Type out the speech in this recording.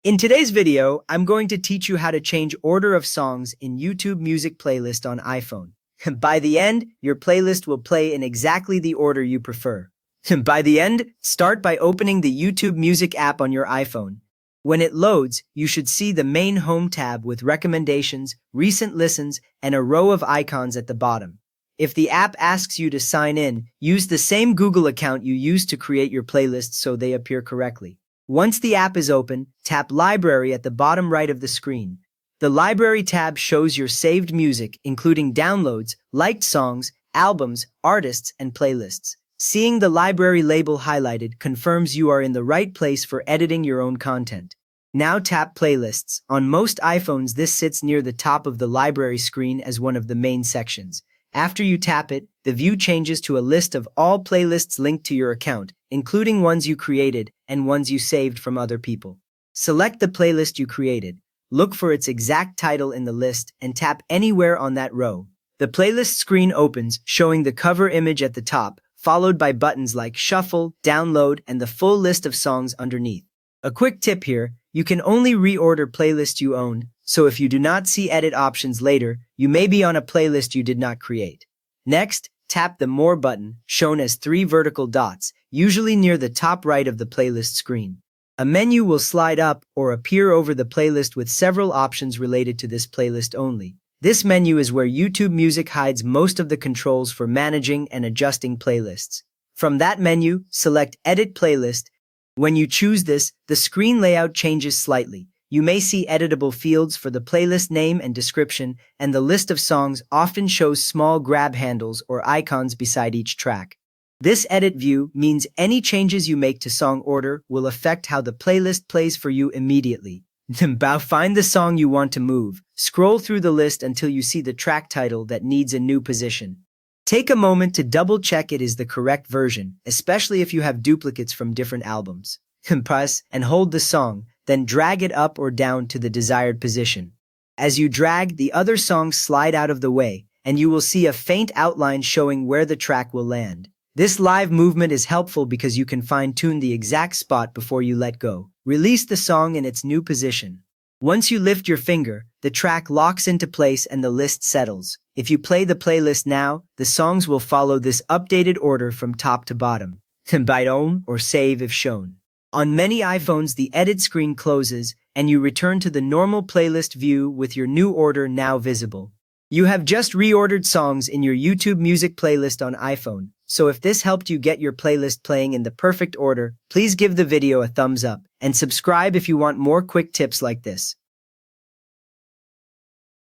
In today's video, I'm going to teach you how to change order of songs in YouTube Music playlist on iPhone. By the end, your playlist will play in exactly the order you prefer. By the end, start by opening the YouTube Music app on your iPhone. When it loads, you should see the main home tab with recommendations, recent listens, and a row of icons at the bottom. If the app asks you to sign in, use the same Google account you used to create your playlists so they appear correctly. Once the app is open, tap Library at the bottom right of the screen. The Library tab shows your saved music, including downloads, liked songs, albums, artists, and playlists. Seeing the library label highlighted confirms you are in the right place for editing your own content. Now tap Playlists. On most iPhones, this sits near the top of the library screen as one of the main sections. After you tap it, the view changes to a list of all playlists linked to your account, including ones you created and ones you saved from other people. Select the playlist you created, look for its exact title in the list, and tap anywhere on that row. The playlist screen opens, showing the cover image at the top, followed by buttons like Shuffle, Download, and the full list of songs underneath. A quick tip here, you can only reorder playlists you own, so if you do not see edit options later, you may be on a playlist you did not create. Next, tap the More button, shown as 3 vertical dots, usually near the top right of the playlist screen. A menu will slide up or appear over the playlist with several options related to this playlist only. This menu is where YouTube Music hides most of the controls for managing and adjusting playlists. From that menu, select Edit Playlist. When you choose this, the screen layout changes slightly. You may see editable fields for the playlist name and description, and the list of songs often shows small grab handles or icons beside each track. This edit view means any changes you make to song order will affect how the playlist plays for you immediately. Find the song you want to move. Scroll through the list until you see the track title that needs a new position. Take a moment to double-check it is the correct version, especially if you have duplicates from different albums. Press and hold the song, then drag it up or down to the desired position. As you drag, the other songs slide out of the way, and you will see a faint outline showing where the track will land. This live movement is helpful because you can fine-tune the exact spot before you let go. Release the song in its new position. Once you lift your finger, the track locks into place and the list settles. If you play the playlist now, the songs will follow this updated order from top to bottom. Byte home or save if shown. On many iPhones, the edit screen closes, and you return to the normal playlist view with your new order now visible. You have just reordered songs in your YouTube Music playlist on iPhone, so if this helped you get your playlist playing in the perfect order, please give the video a thumbs up, and subscribe if you want more quick tips like this.